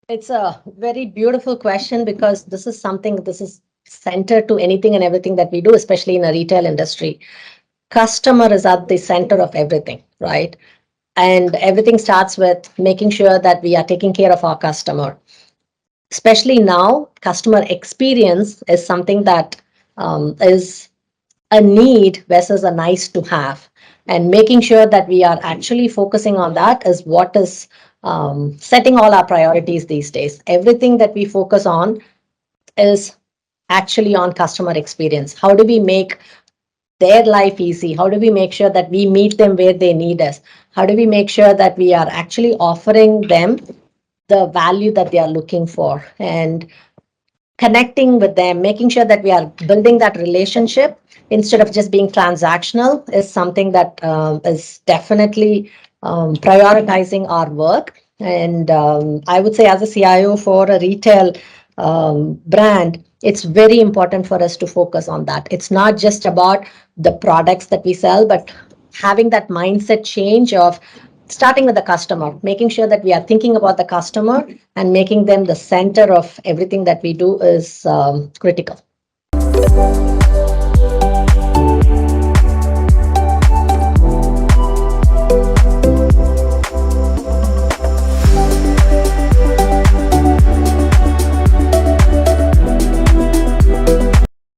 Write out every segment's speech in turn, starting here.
It's a very beautiful question because this is center to anything and everything that we do, especially in a retail industry. Customer is at the center of everything, right? And everything starts with making sure that we are taking care of our customer. Especially now, customer experience is something that is a need versus a nice to have. And making sure that we are actually focusing on that is what is setting all our priorities these days. Everything that we focus on is actually on customer experience. How do we make their life easy? How do we make sure that we meet them where they need us? How do we make sure that we are actually offering them the value that they are looking for? And connecting with them, making sure that we are building that relationship instead of just being transactional is something that is definitely prioritizing our work. And I would say, as a CIO for a retail brand, it's very important for us to focus on that. It's not just about the products that we sell, but having that mindset change of starting with the customer, making sure that we are thinking about the customer and making them the center of everything that we do is critical.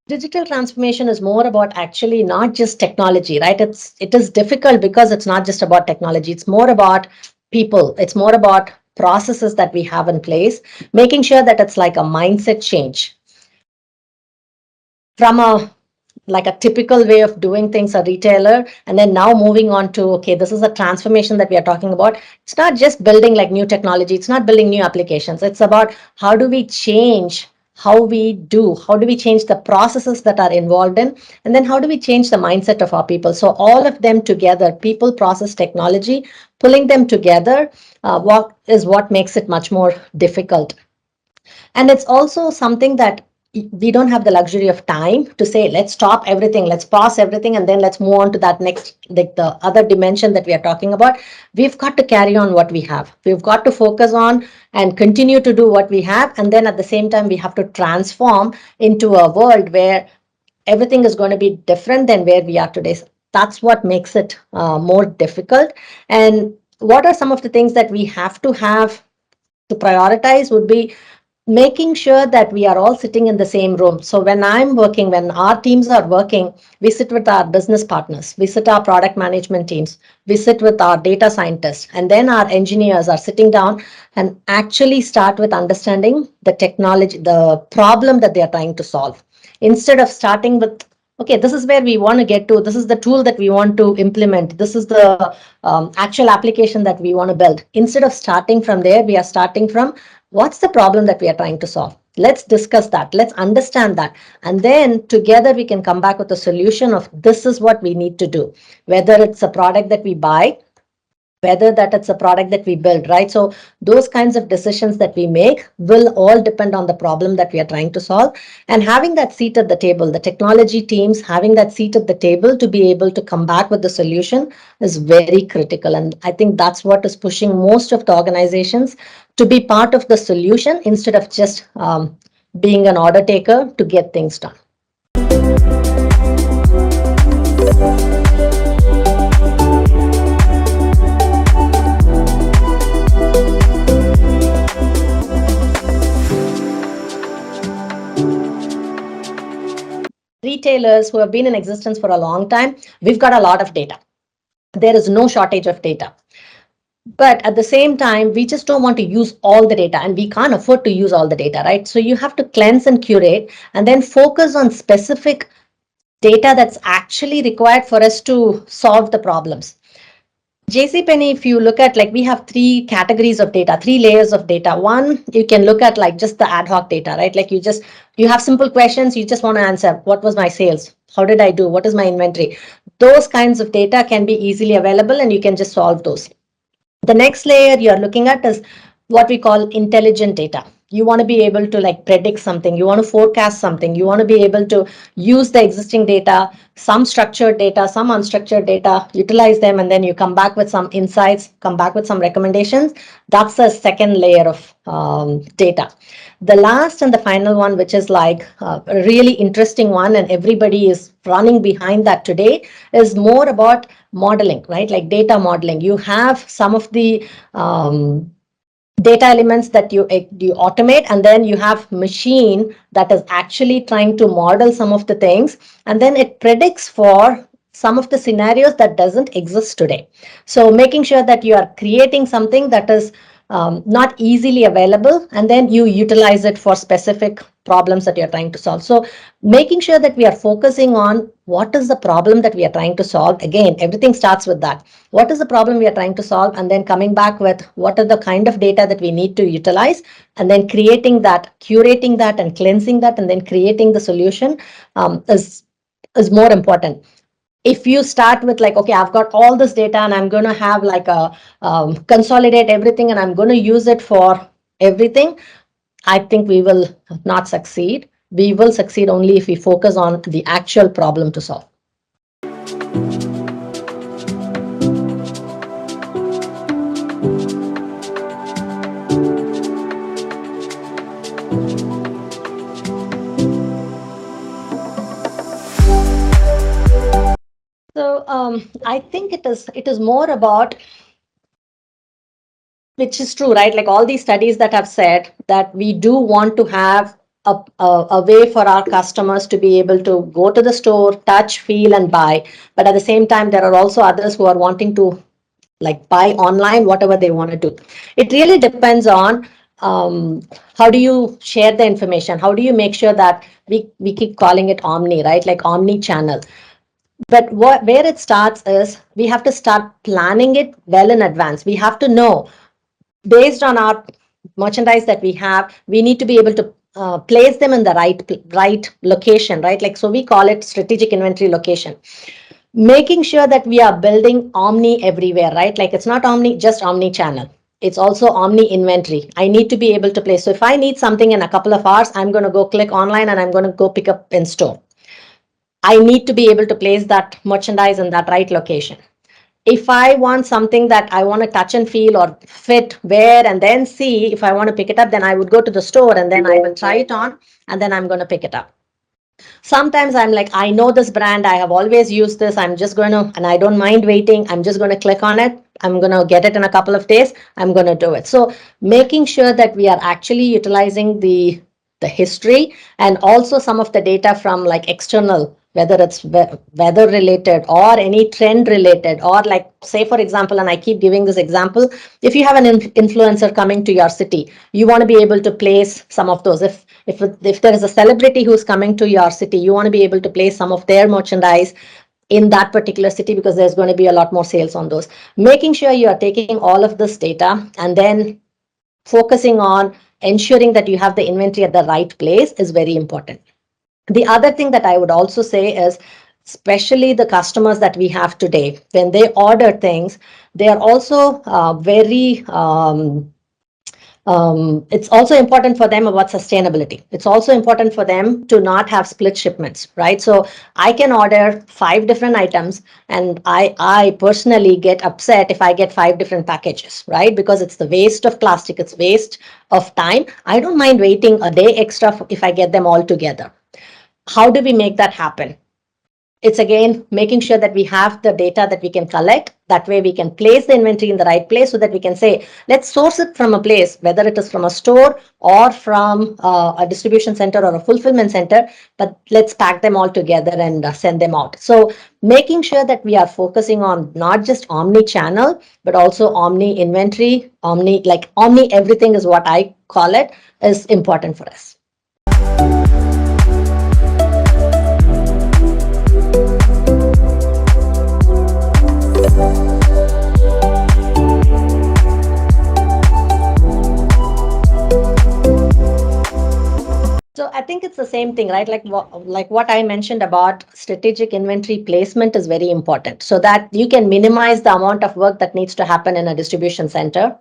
Digital transformation is more about actually not just technology, right? It is difficult because it's not just about technology. It's more about people. It's more about processes that we have in place, making sure that it's like a mindset change from a like a typical way of doing things, a retailer, and then now moving on to, okay, this is a transformation that we are talking about. It's not just building like new technology, it's not building new applications. It's about how do we change how do we change the processes that are involved in, and then how do we change the mindset of our people. So all of them together, people, process, technology, pulling them together, what makes it much more difficult. And it's also something that we don't have the luxury of time to say, let's stop everything, let's pause everything, and then let's move on to that next, like the other dimension that we are talking about. We've got to carry on what we have. We've got to focus on and continue to do what we have. And then at the same time, we have to transform into a world where everything is going to be different than where we are today. That's what makes it more difficult. And what are some of the things that we have to prioritize would be making sure that we are all sitting in the same room. So when I'm working, when our teams are working, we sit with our business partners, we sit our product management teams, we sit with our data scientists, and then our engineers are sitting down and actually start with understanding the technology, the problem that they are trying to solve. Instead of starting with, okay, this is where we want to get to, this is the tool that we want to implement, this is the actual application that we want to build. Instead of starting from there, we are starting from, what's the problem that we are trying to solve? Let's discuss that. Let's understand that. And then together we can come back with a solution of this is what we need to do. Whether it's a product that we buy, whether that it's a product that we build, right? So those kinds of decisions that we make will all depend on the problem that we are trying to solve. And having that seat at the table, the technology teams having that seat at the table to be able to come back with the solution is very critical. And I think that's what is pushing most of the organizations to be part of the solution instead of just being an order taker to get things done. Retailers who have been in existence for a long time, we've got a lot of data. There is no shortage of data. But at the same time, we just don't want to use all the data, and we can't afford to use all the data, right? So you have to cleanse and curate and then focus on specific data that's actually required for us to solve the problems. JCPenney, if you look at, like, we have three categories of data, three layers of data. One, you can look at like just the ad hoc data, right? Like you have simple questions, you just want to answer, what was my sales? How did I do? What is my inventory? Those kinds of data can be easily available and you can just solve those. The next layer you're looking at is what we call intelligent data. you want to be able to like predict something, you want to forecast something, you want to be able to use the existing data, some structured data, some unstructured data, utilize them, and then you come back with some insights, come back with some recommendations. That's a second layer of data. The last and the final one, which is like a really interesting one, and everybody is running behind that today, is more about modeling, right? Like data modeling. You have some of the data elements that you automate, and then you have machine that is actually trying to model some of the things, and then it predicts for some of the scenarios that doesn't exist today. So making sure that you are creating something that is not easily available, and then you utilize it for specific problems that you're trying to solve. So making sure that we are focusing on what is the problem that we are trying to solve. Again, everything starts with that. What is the problem we are trying to solve? And then coming back with what are the kind of data that we need to utilize, and then creating that, curating that, and cleansing that, and then creating the solution is more important. If you start with like, okay, I've got all this data and I'm going to have like a consolidate everything and I'm going to use it for everything, I think we will not succeed. We will succeed only if we focus on the actual problem to solve. So I think it is more about, which is true, right? Like all these studies that have said that we do want to have a way for our customers to be able to go to the store, touch, feel, and buy. But at the same time, there are also others who are wanting to like buy online, whatever they want to do. It really depends on how do you share the information? How do you make sure that we keep calling it omni, right? Like omni channel. But where it starts is we have to start planning it well in advance. We have to know, based on our merchandise that we have, we need to be able to place them in the right location, right? Like, so we call it strategic inventory location. Making sure that we are building omni everywhere, right? Like it's not omni, just omni channel. It's also omni inventory. I need to be able to place. So if I need something in a couple of hours, I'm going to go click online and I'm going to go pick up in store. I need to be able to place that merchandise in that right location. If I want something that I want to touch and feel or fit, wear, and then see if I want to pick it up, then I would go to the store and then I will try it on and then I'm going to pick it up. Sometimes I'm like, I know this brand, I have always used this, I'm just going to, and I don't mind waiting, I'm just going to click on it, I'm going to get it in a couple of days, I'm going to do it. So making sure that we are actually utilizing the history and also some of the data from like external, whether it's weather related or any trend related, or like say for example, and I keep giving this example, if you have an influencer coming to your city, you want to be able to place some of those. If there is a celebrity who's coming to your city, you want to be able to place some of their merchandise in that particular city because there's going to be a lot more sales on those. Making sure you are taking all of this data and then focusing on ensuring that you have the inventory at the right place is very important. The other thing that I would also say is, especially the customers that we have today, when they order things, they are also very it's also important for them about sustainability. It's also important for them to not have split shipments, right? So I can order 5 different items and I personally get upset if I get 5 different packages, right? Because it's the waste of plastic, it's waste of time. I don't mind waiting a day extra if I get them all together. How do we make that happen? It's again making sure that we have the data that we can collect. That way we can place the inventory in the right place so that we can say, let's source it from a place, whether it is from a store or from a distribution center or a fulfillment center, but let's pack them all together and send them out. So making sure that we are focusing on not just omni channel, but also omni inventory, omni everything is what I call it, is important for us. So I think it's the same thing, right? Like what I mentioned about strategic inventory placement is very important so that you can minimize the amount of work that needs to happen in a distribution center.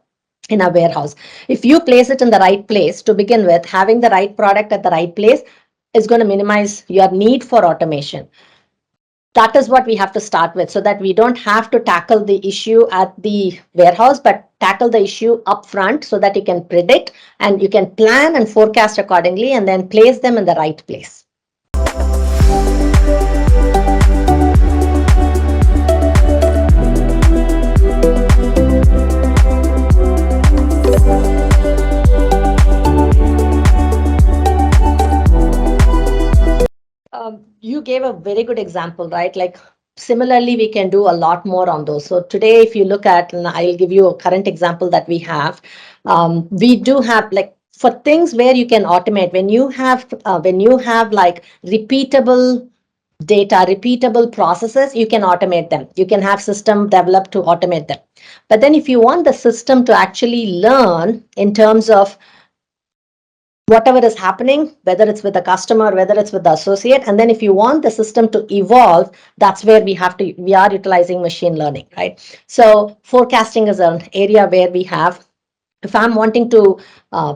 in a warehouse. If you place it in the right place to begin with, having the right product at the right place is going to minimize your need for automation. That is what we have to start with, so that we don't have to tackle the issue at the warehouse, but tackle the issue up front, so that you can predict and you can plan and forecast accordingly, and then place them in the right place. You gave a very good example, right? Like, similarly, we can do a lot more on those. So today, if you look at, and I'll give you a current example that we have, we do have, like, for things where you can automate, when you have like repeatable data, repeatable processes, you can automate them. You can have system developed to automate them. But then if you want the system to actually learn in terms of whatever is happening, whether it's with the customer, whether it's with the associate, and then if you want the system to evolve, that's where we are utilizing machine learning, right? So forecasting is an area where we have, if I'm wanting to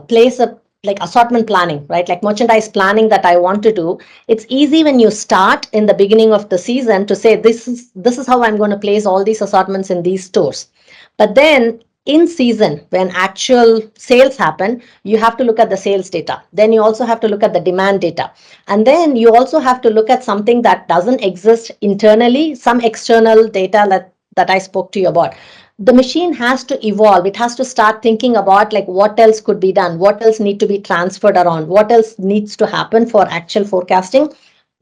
place a, like, assortment planning, right? Like merchandise planning that I want to do, it's easy when you start in the beginning of the season to say, this is how I'm going to place all these assortments in these stores. But then in season, when actual sales happen, you have to look at the sales data. Then you also have to look at the demand data. And then you also have to look at something that doesn't exist internally, some external data that I spoke to you about. The machine has to evolve. It has to start thinking about, like, what else could be done, what else need to be transferred around, what else needs to happen for actual forecasting.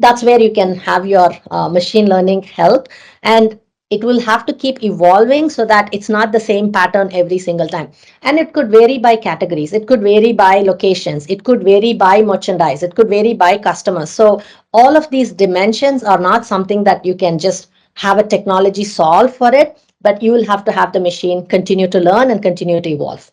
That's where you can have your machine learning help, and it will have to keep evolving so that it's not the same pattern every single time. And it could vary by categories, it could vary by locations, it could vary by merchandise, it could vary by customers. So all of these dimensions are not something that you can just have a technology solve for it, but you will have to have the machine continue to learn and continue to evolve.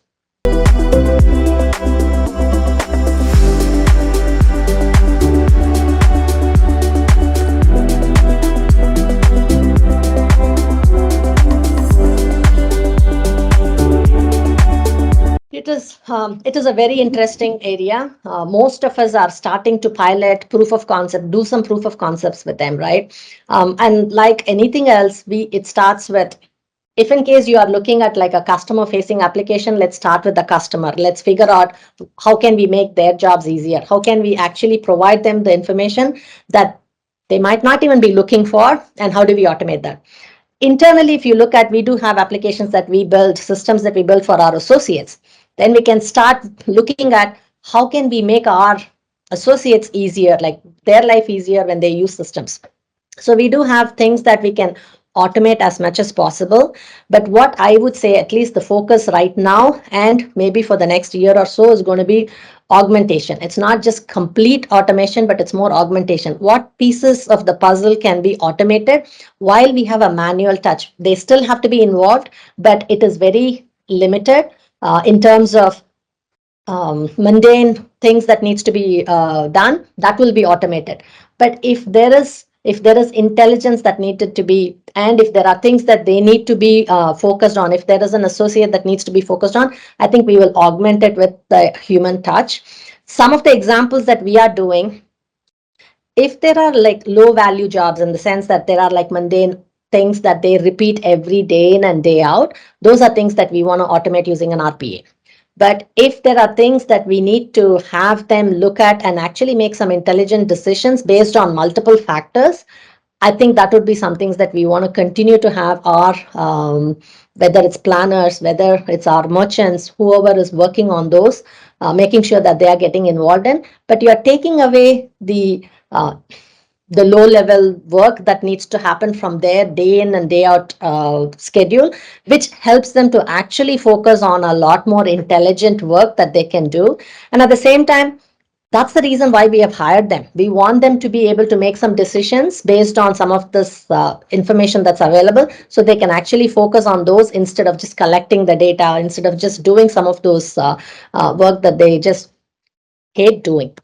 It is a very interesting area. Most of us are starting to pilot proof of concept, do some proof of concepts with them, right? And like anything else, it starts with, if in case you are looking at like a customer facing application, let's start with the customer. Let's figure out how can we make their jobs easier? How can we actually provide them the information that they might not even be looking for? And how do we automate that? Internally, if you look at, we do have applications that we build, systems that we build for our associates. Then we can start looking at how can we make our associates easier, like their life easier when they use systems. So we do have things that we can automate as much as possible. But what I would say, at least the focus right now and maybe for the next year or so, is going to be augmentation. It's not just complete automation, but it's more augmentation. What pieces of the puzzle can be automated while we have a manual touch? They still have to be involved, but it is very limited in terms of mundane things that needs to be done. That will be automated. But if there is intelligence that needed to be, and if there are things that they need to be focused on, if there is an associate that needs to be focused on, I think we will augment it with the human touch. Some of the examples that we are doing, if there are like low value jobs, in the sense that there are like mundane things that they repeat every day in and day out, those are things that we want to automate using an RPA. But if there are things that we need to have them look at and actually make some intelligent decisions based on multiple factors, I think that would be some things that we want to continue to have our, whether it's planners, whether it's our merchants, whoever is working on those, making sure that they are getting involved in. But you are taking away the low level work that needs to happen from their day in and day out schedule, which helps them to actually focus on a lot more intelligent work that they can do. And at the same time, that's the reason why we have hired them. We want them to be able to make some decisions based on some of this information that's available, so they can actually focus on those instead of just collecting the data, instead of just doing some of those work that they just hate doing.